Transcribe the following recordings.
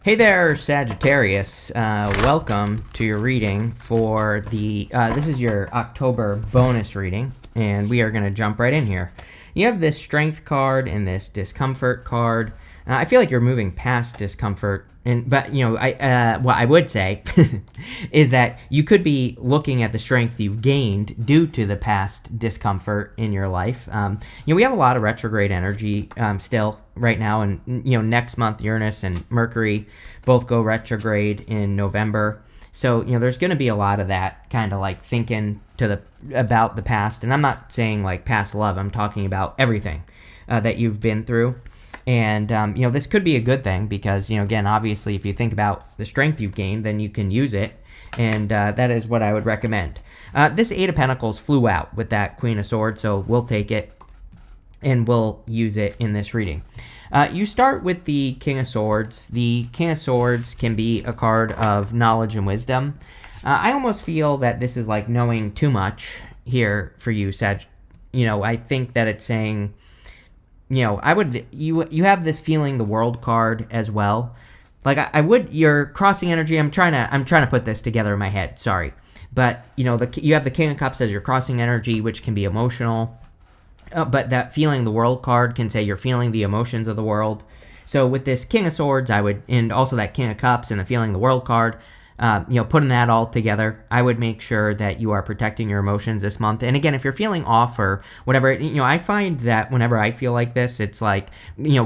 Hey there, Sagittarius. Welcome to your reading for this is your October bonus reading, and we are going to jump right in here. You have this strength card and this discomfort card. I feel like you're moving past discomfort, but what I would say is that you could be looking at the strength you've gained due to the past discomfort in your life. We have a lot of retrograde energy still right now, and next month Uranus and Mercury both go retrograde in November. So there's going to be a lot of that kind of like thinking about the past, and I'm not saying like past love. I'm talking about everything that you've been through. And, this could be a good thing because, again, obviously, if you think about the strength you've gained, then you can use it. And that is what I would recommend. This Eight of Pentacles flew out with that Queen of Swords, so we'll take it and we'll use it in this reading. You start with the King of Swords. The King of Swords can be a card of knowledge and wisdom. I almost feel that this is like knowing too much here for you, Sag. I think that it's saying... you have this feeling the world card as well. Like your crossing energy. I'm trying to put this together in my head. Sorry, but you have the King of Cups as your crossing energy, which can be emotional. But that feeling the world card can say you're feeling the emotions of the world. So with this King of Swords, and also that King of Cups and the feeling the world card, putting that all together, I would make sure that you are protecting your emotions this month. And again, if you're feeling off or whatever, I find that whenever I feel like this, it's like,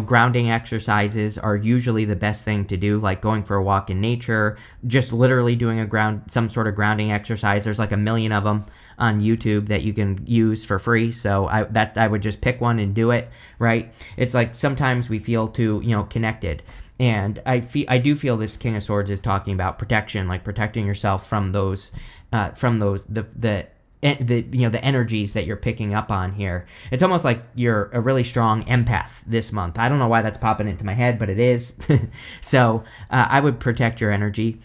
grounding exercises are usually the best thing to do, like going for a walk in nature, just literally doing some sort of grounding exercise. There's like a million of them on YouTube that you can use for free. So I would just pick one and do it, right? It's like sometimes we feel too, connected. And I do feel this King of Swords is talking about protection, like protecting yourself from those the energies that you're picking up on here. It's almost like you're a really strong empath this month. I don't know why that's popping into my head, but it is. So I would protect your energy.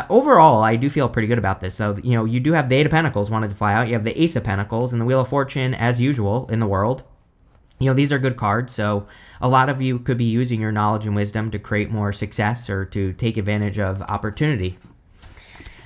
Overall, I do feel pretty good about this. So you do have the Eight of Pentacles wanted to fly out. You have the Ace of Pentacles and the Wheel of Fortune as usual in the world. These are good cards, so a lot of you could be using your knowledge and wisdom to create more success or to take advantage of opportunity.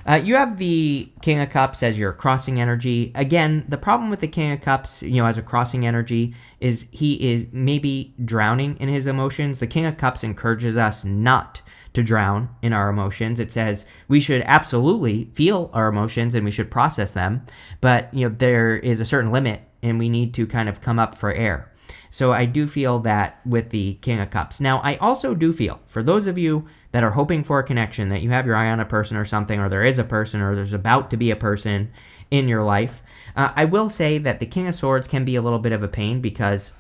You have the King of Cups as your crossing energy. Again, the problem with the King of Cups, as a crossing energy, is he is maybe drowning in his emotions. The King of Cups encourages us not to drown in our emotions. It says we should absolutely feel our emotions and we should process them, but there is a certain limit and we need to kind of come up for air. So I do feel that with the King of Cups. Now, I also do feel, for those of you that are hoping for a connection, that you have your eye on a person or something, or there is a person, or there's about to be a person in your life, I will say that the King of Swords can be a little bit of a pain because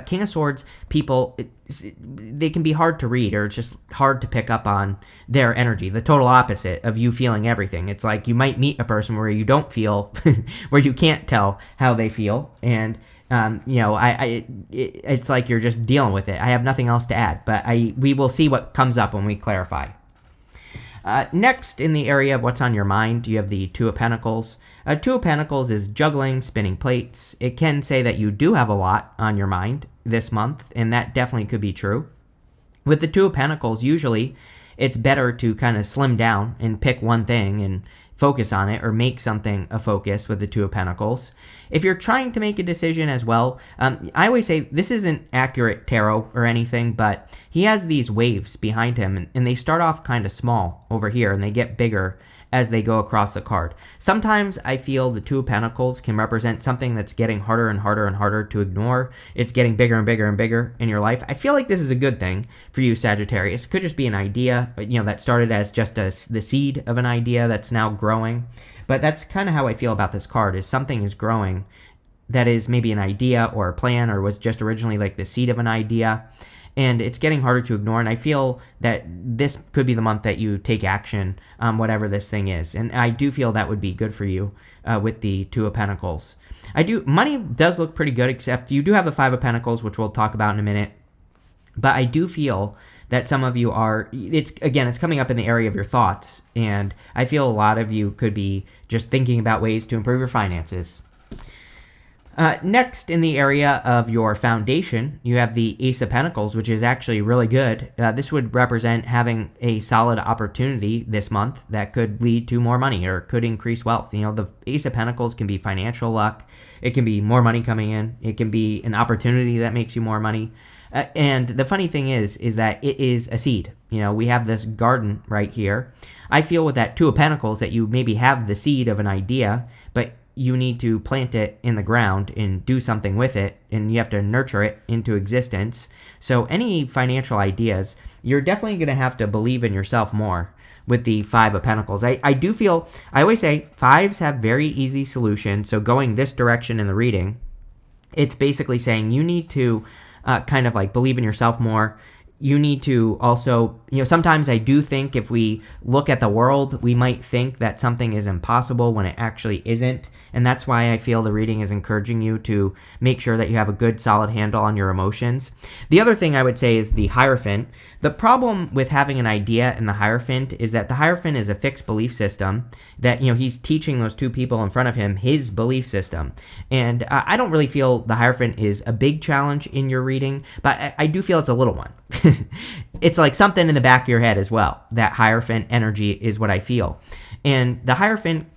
King of Swords people, they can be hard to read, or it's just hard to pick up on their energy. The total opposite of you feeling everything. It's like you might meet a person where you don't feel, where you can't tell how they feel, and it's like you're just dealing with it. I have nothing else to add, but we will see what comes up when we clarify. Next, in the area of what's on your mind, you have the Two of Pentacles. Two of Pentacles is juggling, spinning plates. It can say that you do have a lot on your mind this month, and that definitely could be true. With the Two of Pentacles, usually it's better to kind of slim down and pick one thing and focus on it, or make something a focus with the Two of Pentacles. If you're trying to make a decision as well, I always say this isn't accurate tarot or anything, but he has these waves behind him, and they start off kind of small over here, and they get bigger as they go across the card. Sometimes I feel the Two of Pentacles can represent something that's getting harder and harder and harder to ignore. It's getting bigger and bigger and bigger in your life. I feel like this is a good thing for you, Sagittarius. It could just be an idea, that started as just the seed of an idea that's now growing. But that's kind of how I feel about this card, is something is growing that is maybe an idea or a plan, or was just originally like the seed of an idea. And it's getting harder to ignore, and I feel that this could be the month that you take action on whatever this thing is. And I do feel that would be good for you with the Two of Pentacles. Money does look pretty good, except you do have the Five of Pentacles, which we'll talk about in a minute. But I do feel that some of you it's coming up in the area of your thoughts, and I feel a lot of you could be just thinking about ways to improve your finances. Next, in the area of your foundation, you have the Ace of Pentacles, which is actually really good. This would represent having a solid opportunity this month that could lead to more money or could increase wealth. You know, the Ace of Pentacles can be financial luck. It can be more money coming in. It can be an opportunity that makes you more money. And the funny thing is that it is a seed. You know, we have this garden right here. I feel with that Two of Pentacles that you maybe have the seed of an idea, but you need to plant it in the ground and do something with it, and you have to nurture it into existence. So any financial ideas, you're definitely going to have to believe in yourself more with the Five of Pentacles. I do feel, I always say, fives have very easy solutions. So going this direction in the reading, it's basically saying you need to kind of like believe in yourself more. You need to also, you know, sometimes I do think if we look at the world, we might think that something is impossible when it actually isn't. And that's why I feel the reading is encouraging you to make sure that you have a good, solid handle on your emotions. The other thing I would say is the Hierophant. The problem with having an idea in the Hierophant is that the Hierophant is a fixed belief system that, you know, he's teaching those two people in front of him his belief system. And I don't really feel the Hierophant is a big challenge in your reading, but I do feel it's a little one. It's like something in the back of your head as well. That Hierophant energy is what I feel. And the Hierophant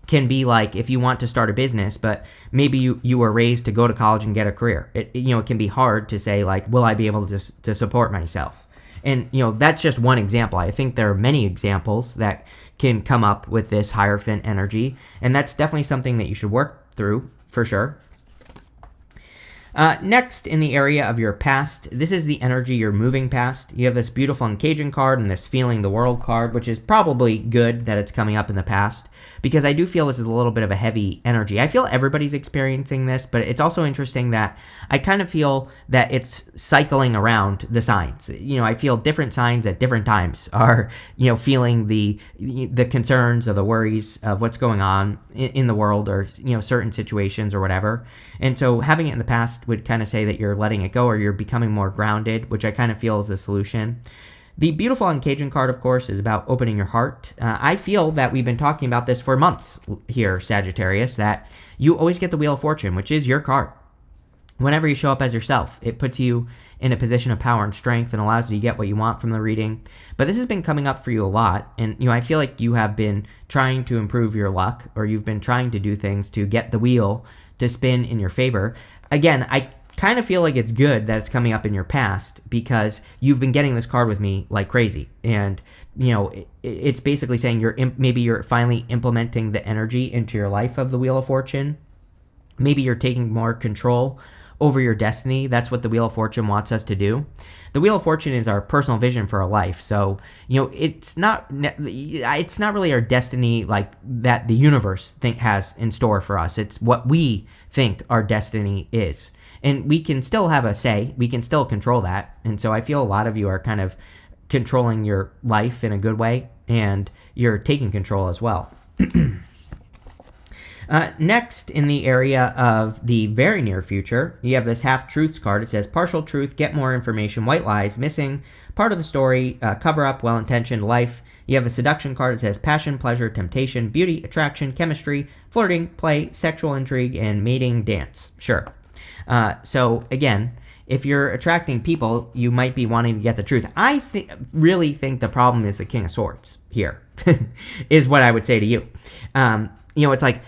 can be like if you want to start a business, but maybe you were raised to go to college and get a career. It can be hard to say, like, will I be able to support myself? And, you know, that's just one example. I think there are many examples that can come up with this Hierophant energy, and that's definitely something that you should work through for sure. Next, in the area of your past, this is the energy you're moving past. You have this beautiful Engaging card and this Feeling the World card, which is probably good that it's coming up in the past, because I do feel this is a little bit of a heavy energy. I feel everybody's experiencing this, but it's also interesting that I kind of feel that it's cycling around the signs. You know, I feel different signs at different times are, you know, feeling the concerns or the worries of what's going on in the world, or, you know, certain situations or whatever. And so having it in the past would kind of say that you're letting it go or you're becoming more grounded, which I kind of feel is the solution. The beautiful Engaging card, of course, is about opening your heart. I feel that we've been talking about this for months here, Sagittarius, that you always get the Wheel of Fortune, which is your card. Whenever you show up as yourself, it puts you in a position of power and strength and allows you to get what you want from the reading. But this has been coming up for you a lot, and, you know, I feel like you have been trying to improve your luck, or you've been trying to do things to get the wheel to spin in your favor. Again, I kind of feel like it's good that it's coming up in your past, because you've been getting this card with me like crazy. And, you know, it's basically saying maybe you're finally implementing the energy into your life of the Wheel of Fortune. Maybe you're taking more control over your destiny. That's what the Wheel of Fortune wants us to do. The Wheel of Fortune is our personal vision for our life. So, you know, it's not really our destiny like that the universe has in store for us. It's what we think our destiny is. And we can still have a say. We can still control that. And so I feel a lot of you are kind of controlling your life in a good way, and you're taking control as well. Next, in the area of the very near future, you have this Half-Truths card. It says, partial truth, get more information, white lies, missing, part of the story, cover up, well-intentioned life. You have a Seduction card. It says passion, pleasure, temptation, beauty, attraction, chemistry, flirting, play, sexual intrigue, and mating, dance. Sure. So, again, if you're attracting people, you might be wanting to get the truth. I really think the problem is the King of Swords here, is what I would say to you. You know, it's like,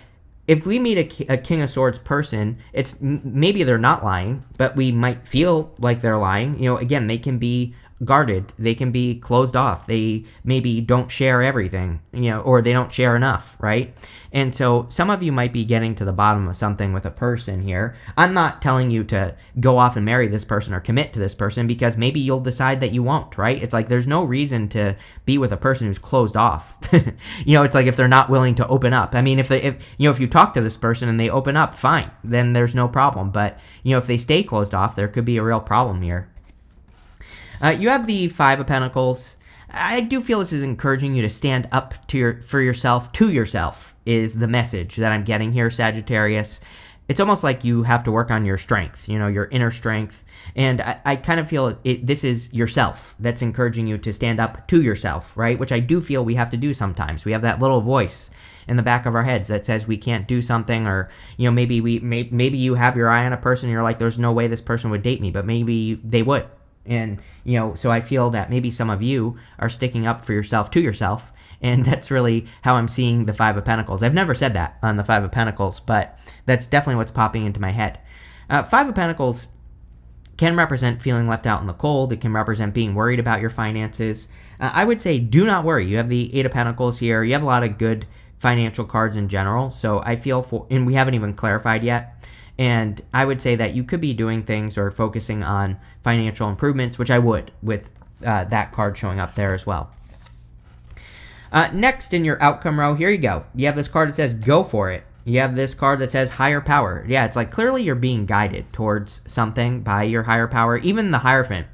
if we meet a King of Swords person, it's maybe they're not lying, but we might feel like they're lying. You know, again, they can be guarded. They can be closed off. They maybe don't share everything, you know, or they don't share enough, right? And so some of you might be getting to the bottom of something with a person here. I'm not telling you to go off and marry this person or commit to this person, because maybe you'll decide that you won't, right? It's like there's no reason to be with a person who's closed off. You know, it's like if they're not willing to open up. I mean, if you talk to this person and they open up, fine, then there's no problem. But, you know, if they stay closed off, there could be a real problem here. You have the Five of Pentacles. I do feel this is encouraging you to stand up for yourself, is the message that I'm getting here, Sagittarius. it's almost like you have to work on your strength, your inner strength. And I kind of feel this is yourself that's encouraging you to stand up to yourself, right? Which I do feel we have to do sometimes. We have that little voice in the back of our heads that says we can't do something, or maybe maybe you have your eye on a person and you're like, there's no way this person would date me, but maybe they would. And so I feel that maybe some of you are sticking up for yourself to yourself, and that's really how I'm seeing the Five of Pentacles. I've never said that on the Five of Pentacles, but that's definitely what's popping into my head. Five of Pentacles can represent feeling left out in the cold. It can represent being worried about your finances. I would say do not worry. You have the Eight of Pentacles here. You have a lot of good financial cards in general. So I feel and we haven't even clarified yet. And I would say that you could be doing things or focusing on financial improvements, which I would with that card showing up there as well. Next in your outcome row, here you go. You have this card that says go for it. You have this card that says higher power. Yeah, it's like clearly you're being guided towards something by your higher power. Even the Hierophant.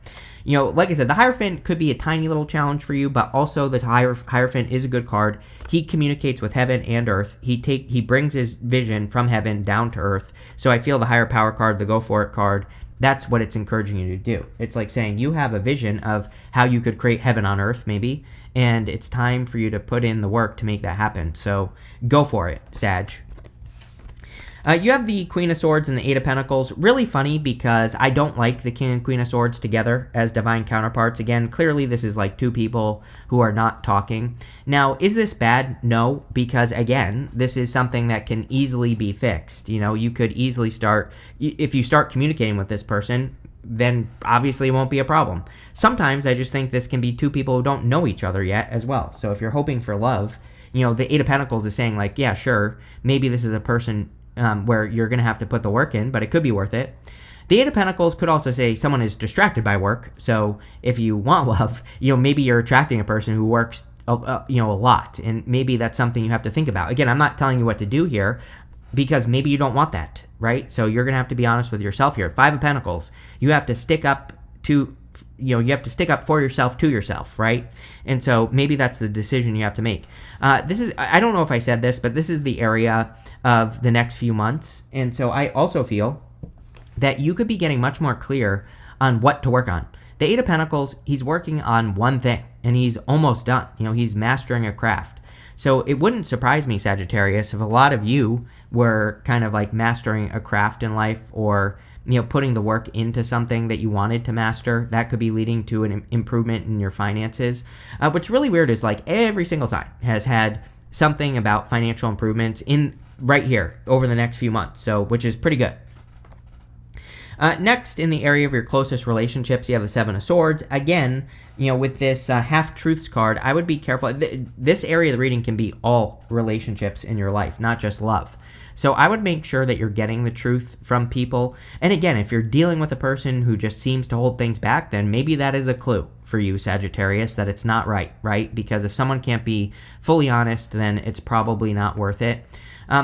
Like I said, the Hierophant could be a tiny little challenge for you, but also the Hierophant is a good card. He communicates with heaven and earth. He brings his vision from heaven down to earth. So I feel the higher power card, the go for it card, that's what it's encouraging you to do. It's like saying you have a vision of how you could create heaven on earth, maybe, and it's time for you to put in the work to make that happen. So go for it, Sag. You have the Queen of Swords and the Eight of Pentacles. Really funny because I don't like the King and Queen of Swords together as divine counterparts. Again, clearly this is like two people who are not talking. Now, is this bad? No, because again, this is something that can easily be fixed. You could easily if you start communicating with this person, then obviously it won't be a problem. Sometimes I just think this can be two people who don't know each other yet as well. So if you're hoping for love, the Eight of Pentacles is saying like, yeah, sure, maybe this is a person where you're going to have to put the work in, but it could be worth it. The Eight of Pentacles could also say someone is distracted by work. So if you want love, maybe you're attracting a person who works, a lot, and maybe that's something you have to think about. Again, I'm not telling you what to do here because maybe you don't want that, right? So you're going to have to be honest with yourself here. Five of Pentacles, you have to stick up to, you have to stick up for yourself to yourself, right? And so maybe that's the decision you have to make. I don't know if I said this, but this is the area of the next few months. And so I also feel that you could be getting much more clear on what to work on. The Eight of Pentacles, he's working on one thing and he's almost done. He's mastering a craft. So it wouldn't surprise me, Sagittarius, if a lot of you were kind of like mastering a craft in life, or putting the work into something that you wanted to master. That could be leading to an improvement in your finances. What's really weird is like every single sign has had something about financial improvements in right here over the next few months, so which is pretty good. Next, in the area of your closest relationships, you have the Seven of Swords. Again, with this half-truths card, I would be careful. This area of the reading can be all relationships in your life, not just love. So I would make sure that you're getting the truth from people. And again, if you're dealing with a person who just seems to hold things back, then maybe that is a clue for you, Sagittarius, that it's not right? Because if someone can't be fully honest, then it's probably not worth it.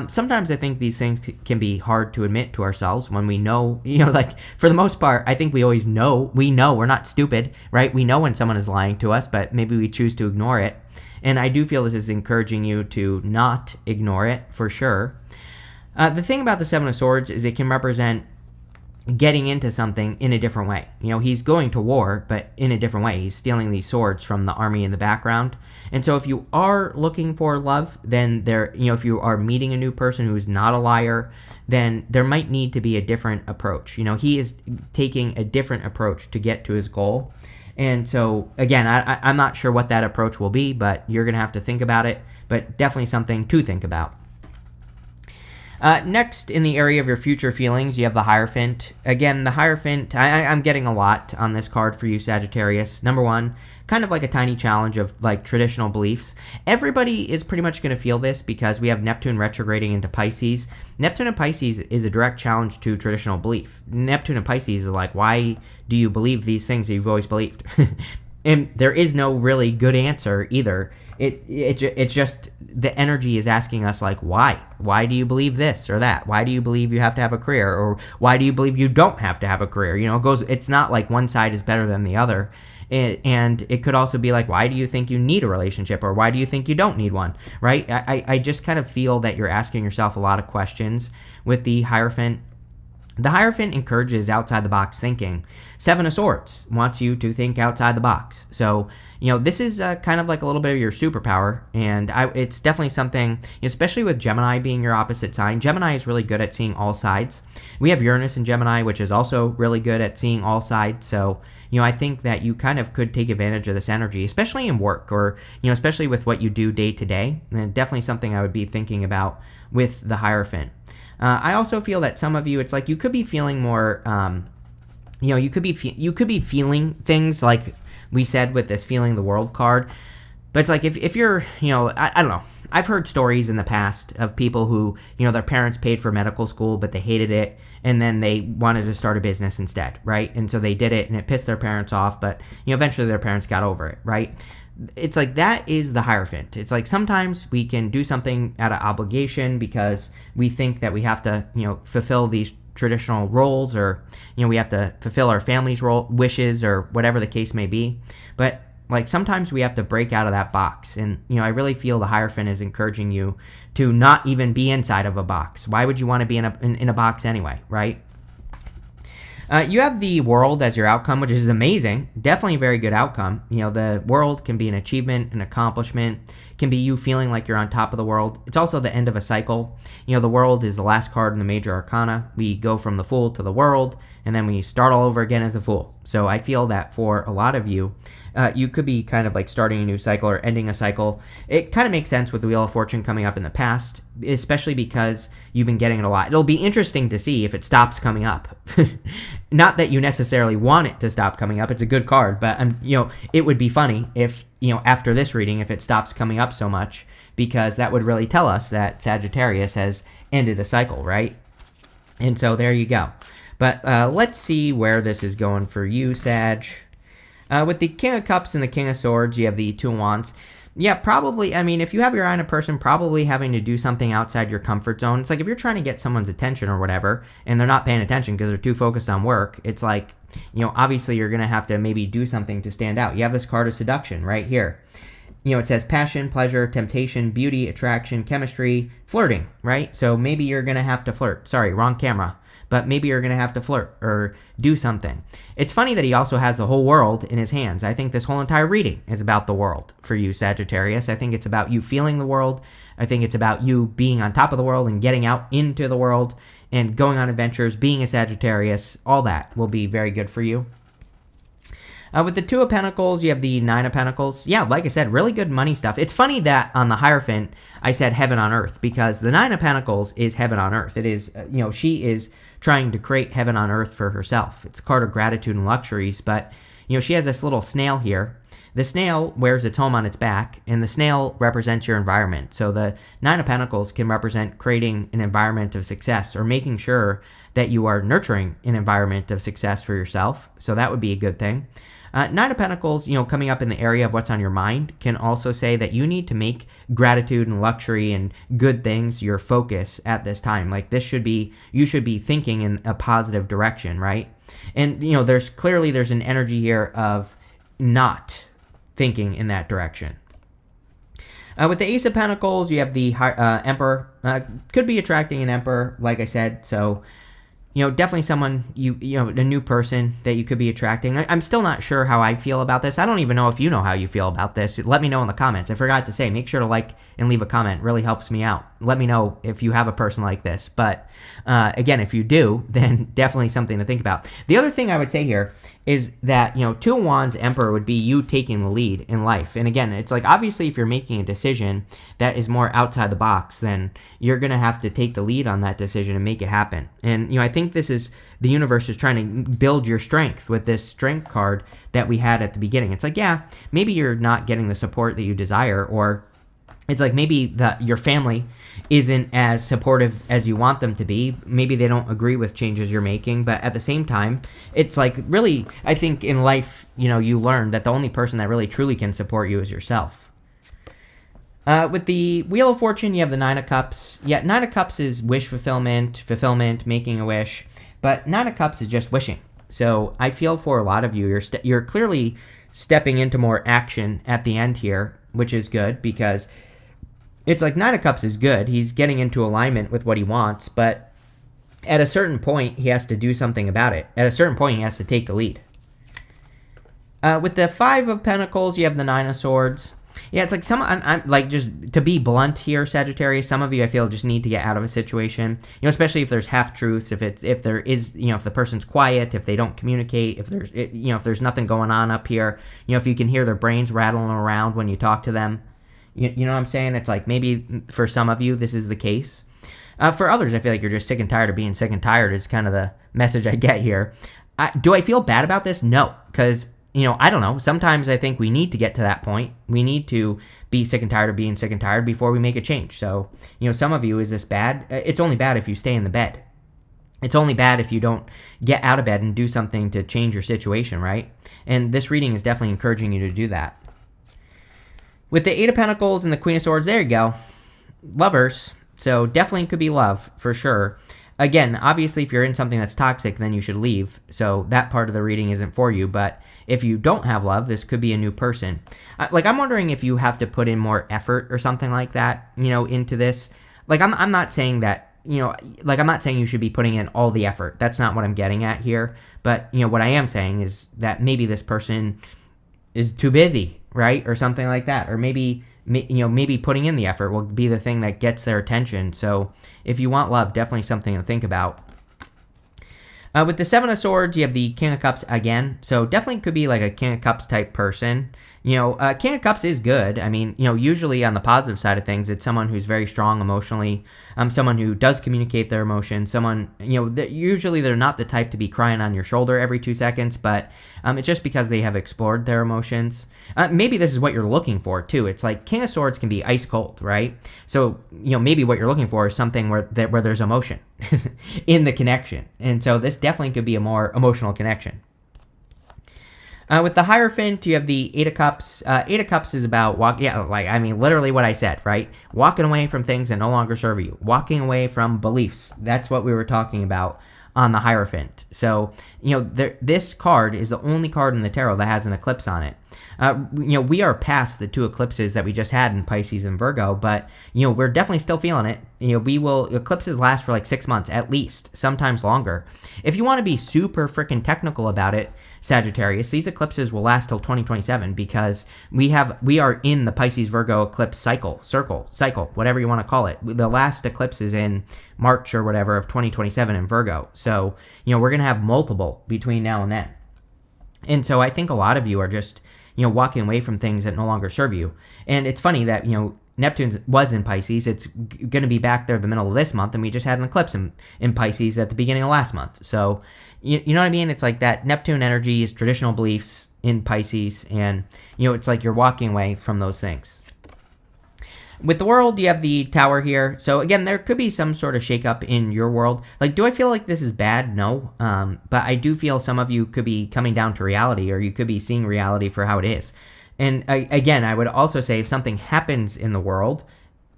Sometimes I think these things can be hard to admit to ourselves when we know, like for the most part, I think we always know, we're not stupid, right? We know when someone is lying to us, but maybe we choose to ignore it. And I do feel this is encouraging you to not ignore it for sure. The thing about the Seven of Swords is it can represent getting into something in a different way. He's going to war, but in a different way. He's stealing these swords from the army in the background. And so if you are looking for love, then if you are meeting a new person who's not a liar, then there might need to be a different approach. He is taking a different approach to get to his goal. And so, again, I'm not sure what that approach will be, but you're going to have to think about it, but definitely something to think about. Next, in the area of your future feelings, you have the Hierophant. Again, the Hierophant, I'm getting a lot on this card for you, Sagittarius. Number one, kind of like a tiny challenge of like traditional beliefs. Everybody is pretty much going to feel this because we have Neptune retrograding into Pisces. Neptune and Pisces is a direct challenge to traditional belief. Neptune and Pisces is like, why do you believe these things that you've always believed? And there is no really good answer either. It's just the energy is asking us like, why? Why do you believe this or that? Why do you believe you have to have a career? Or why do you believe you don't have to have a career? It's not like one side is better than the other. And it could also be like, why do you think you need a relationship, or why do you think you don't need one, right? I just kind of feel that you're asking yourself a lot of questions with the Hierophant. The Hierophant encourages outside the box thinking. Seven of Swords wants you to think outside the box. So, this is kind of like a little bit of your superpower, and it's definitely something, especially with Gemini being your opposite sign. Gemini is really good at seeing all sides. We have Uranus in Gemini, which is also really good at seeing all sides. So, I think that you kind of could take advantage of this energy, especially in work, or, especially with what you do day to day. And definitely something I would be thinking about with the Hierophant. I also feel that some of you, it's like you could be feeling more, you could be feeling things like we said with this feeling the world card. But it's like if you're, I don't know. I've heard stories in the past of people who, their parents paid for medical school, but they hated it, and then they wanted to start a business instead, right? And so they did it, and it pissed their parents off, but, eventually their parents got over it, right? It's like that is the Hierophant. It's like sometimes we can do something out of obligation because we think that we have to, fulfill these traditional roles, or, we have to fulfill our family's wishes, or whatever the case may be. But like sometimes we have to break out of that box. And, I really feel the Hierophant is encouraging you to not even be inside of a box. Why would you want to be in a box anyway, right? You have the World as your outcome, which is amazing. Definitely a very good outcome. The World can be an achievement, an accomplishment, can be you feeling like you're on top of the world. It's also the end of a cycle. The World is the last card in the major arcana. We go from the Fool to the World, and then we start all over again as the Fool. So I feel that for a lot of you, you could be kind of like starting a new cycle or ending a cycle. It kind of makes sense with the Wheel of Fortune coming up in the past, especially because you've been getting it a lot. It'll be interesting to see if it stops coming up. Not that you necessarily want it to stop coming up. It's a good card, but it would be funny if, after this reading, if it stops coming up so much, because that would really tell us that Sagittarius has ended a cycle, right? And so there you go. But let's see where this is going for you, Sag. With the King of Cups and the King of Swords, you have the Two of Wands. Yeah, probably, if you have your eye on a person, probably having to do something outside your comfort zone. It's like if you're trying to get someone's attention or whatever, and they're not paying attention because they're too focused on work, it's like, obviously you're going to have to maybe do something to stand out. You have this card of seduction right here. It says passion, pleasure, temptation, beauty, attraction, chemistry, flirting, right? So maybe you're going to have to flirt. Sorry, wrong camera. But maybe you're going to have to flirt or do something. It's funny that he also has the whole world in his hands. I think this whole entire reading is about the world for you, Sagittarius. I think it's about you feeling the world. I think it's about you being on top of the world and getting out into the world and going on adventures, being a Sagittarius. All that will be very good for you. With the Two of Pentacles, you have the Nine of Pentacles. Yeah, like I said, really good money stuff. It's funny that on the Hierophant, I said heaven on earth, because the Nine of Pentacles is heaven on earth. It is, she is trying to create heaven on earth for herself. It's a card of gratitude and luxuries, but, she has this little snail here. The snail wears its home on its back, and the snail represents your environment. So the Nine of Pentacles can represent creating an environment of success, or making sure that you are nurturing an environment of success for yourself. So that would be a good thing. Nine of Pentacles, coming up in the area of what's on your mind, can also say that you need to make gratitude and luxury and good things your focus at this time. Like you should be thinking in a positive direction, right? And, there's an energy here of not thinking in that direction. With the Ace of Pentacles, you have the Emperor. Could be attracting an Emperor, like I said, so definitely someone, a new person that you could be attracting. I'm still not sure how I feel about this. I don't even know if you know how you feel about this. Let me know in the comments. I forgot to say, make sure to like and leave a comment. It really helps me out. Let me know if you have a person like this. But again, if you do, then definitely something to think about. The other thing I would say here is that, Two of Wands Emperor would be you taking the lead in life. And again, it's like, obviously, if you're making a decision that is more outside the box, then you're going to have to take the lead on that decision and make it happen. And, I think this is, the universe is trying to build your strength with this strength card that we had at the beginning. It's like, yeah, maybe you're not getting the support that you desire, or it's like maybe your family isn't as supportive as you want them to be. Maybe they don't agree with changes you're making, but at the same time, it's like really, I think in life, you learn that the only person that really truly can support you is yourself. With the Wheel of Fortune, you have the Nine of Cups. Yeah, Nine of Cups is wish fulfillment, making a wish, but Nine of Cups is just wishing. So I feel for a lot of you, you're clearly stepping into more action at the end here, which is good because it's like Nine of Cups is good. He's getting into alignment with what he wants, but at a certain point, he has to do something about it. At a certain point, he has to take the lead. With the Five of Pentacles, you have the Nine of Swords. Yeah, it's like I'm like, just to be blunt here, Sagittarius, some of you I feel just need to get out of a situation, especially if there's half truths, if there is, if the person's quiet, if they don't communicate, if there's nothing going on up here, if you can hear their brains rattling around when you talk to them, you know what I'm saying? It's like maybe for some of you this is the case. For others, I feel like you're just sick and tired of being sick and tired is kind of the message I get here. Do I feel bad about this? No, because I don't know. Sometimes I think we need to get to that point. We need to be sick and tired of being sick and tired before we make a change. So, some of you, is this bad? It's only bad if you stay in the bed. It's only bad if you don't get out of bed and do something to change your situation, right? And this reading is definitely encouraging you to do that. With the Eight of Pentacles and the Queen of Swords, there you go. Lovers. So definitely could be love, for sure. Again, obviously, if you're in something that's toxic, then you should leave. So that part of the reading isn't for you. But if you don't have love, this could be a new person. I'm wondering if you have to put in more effort or something like that, into this. I'm not saying that, I'm not saying you should be putting in all the effort. That's not what I'm getting at here. But, what I am saying is that maybe this person is too busy, right? Or something like that. Or maybe putting in the effort will be the thing that gets their attention. So if you want love, definitely something to think about. With the Seven of Swords, you have the King of Cups again. So definitely could be like a King of Cups type person. King of Cups is good. I mean, usually on the positive side of things, it's someone who's very strong emotionally, someone who does communicate their emotions, someone, usually they're not the type to be crying on your shoulder every 2 seconds, but it's just because they have explored their emotions. Maybe this is what you're looking for, too. It's like King of Swords can be ice cold, right? So, maybe what you're looking for is something where there's emotion in the connection. And so this definitely could be a more emotional connection. With the Hierophant, you have the Eight of Cups. Eight of Cups is about literally what I said, right? Walking away from things that no longer serve you. Walking away from beliefs. That's what we were talking about on the Hierophant. So, this card is the only card in the tarot that has an eclipse on it. We are past the 2 eclipses that we just had in Pisces and Virgo, but, we're definitely still feeling it. Eclipses last for like 6 months at least, sometimes longer. If you want to be super freaking technical about it, Sagittarius, these eclipses will last till 2027 because we are in the Pisces Virgo eclipse cycle, whatever you want to call it. The last eclipse is in March or whatever of 2027 in Virgo. So, we're going to have multiple between now and then. And so I think a lot of you are just, walking away from things that no longer serve you. And it's funny that, Neptune was in Pisces. It's going to be back there the middle of this month, and we just had an eclipse in Pisces at the beginning of last month. So, you know what I mean? It's like that Neptune energy is traditional beliefs in Pisces, and, it's like you're walking away from those things. With the World, you have the Tower here. So again, there could be some sort of shakeup in your world. Do I feel like this is bad? No. But I do feel some of you could be coming down to reality, or you could be seeing reality for how it is. And again, I would also say if something happens in the world,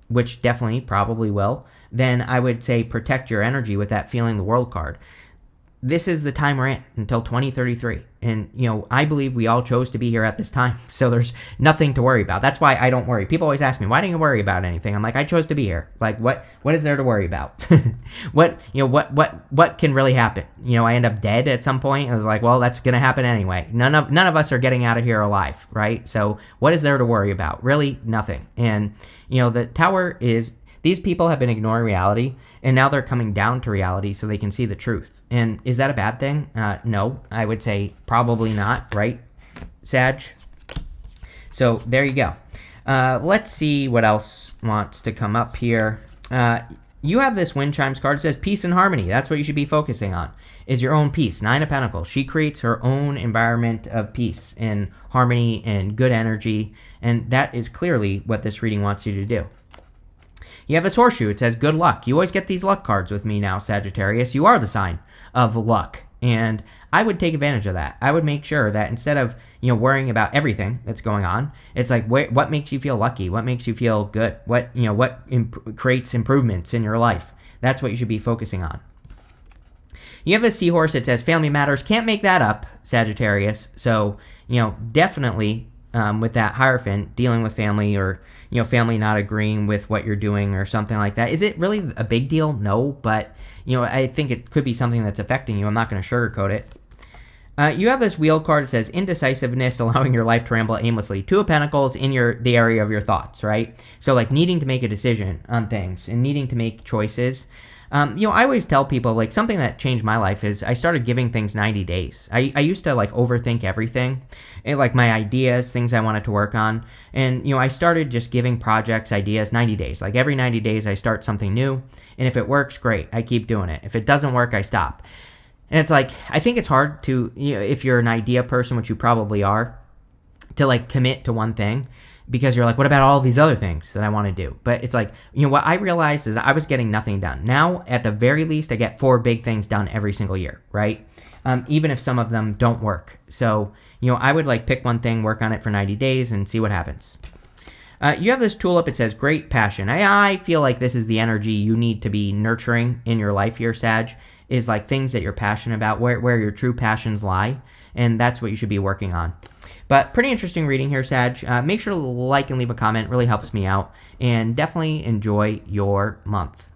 which definitely probably will, then I would say protect your energy with that Feeling the World card. This is the time we're in until 2033. And, I believe we all chose to be here at this time. So there's nothing to worry about. That's why I don't worry. People always ask me, why don't you worry about anything? I'm like, I chose to be here. Like, what is there to worry about? What can really happen? I end up dead at some point. I was like, well, that's going to happen anyway. None of us are getting out of here alive, right? So what is there to worry about? Really nothing. And, the Tower is, these people have been ignoring reality, and now they're coming down to reality so they can see the truth. And is that a bad thing? No, I would say probably not, right, Sag? So there you go. Let's see what else wants to come up here. You have this Wind Chimes card. It says peace and harmony. That's what you should be focusing on, is your own peace. Nine of Pentacles. She creates her own environment of peace and harmony and good energy, and that is clearly what this reading wants you to do. You have this Horseshoe. It says good luck. You always get these luck cards with me now, Sagittarius. You are the sign of luck. And I would take advantage of that. I would make sure that instead of, worrying about everything that's going on, it's like, what makes you feel lucky? What makes you feel good? What creates improvements in your life? That's what you should be focusing on. You have a Seahorse. It says family matters. Can't make that up, Sagittarius. So, definitely with that Hierophant, dealing with family, or family not agreeing with what you're doing or something like that. Is it really a big deal? No, but I think it could be something that's affecting you. I'm not going to sugarcoat it. You have this wheel card that says indecisiveness, allowing your life to ramble aimlessly. Two of Pentacles in the area of your thoughts, right? So like needing to make a decision on things and needing to make choices. I always tell people, like, something that changed my life is I started giving things 90 days. I used to like overthink everything, and like my ideas, things I wanted to work on. And, I started just giving projects, ideas, 90 days. Like every 90 days I start something new. And if it works, great. I keep doing it. If it doesn't work, I stop. And it's like, I think it's hard to, if you're an idea person, which you probably are, to like commit to one thing, because you're like, what about all these other things that I want to do? But it's like, what I realized is I was getting nothing done. Now, at the very least, I get 4 big things done every single year, right? Even if some of them don't work. So, I would like pick one thing, work on it for 90 days and see what happens. You have this tulip. It says great passion. I feel like this is the energy you need to be nurturing in your life here, Sag, is like things that you're passionate about, where your true passions lie. And that's what you should be working on. But pretty interesting reading here, Sag. Make sure to like and leave a comment. It really helps me out. And definitely enjoy your month.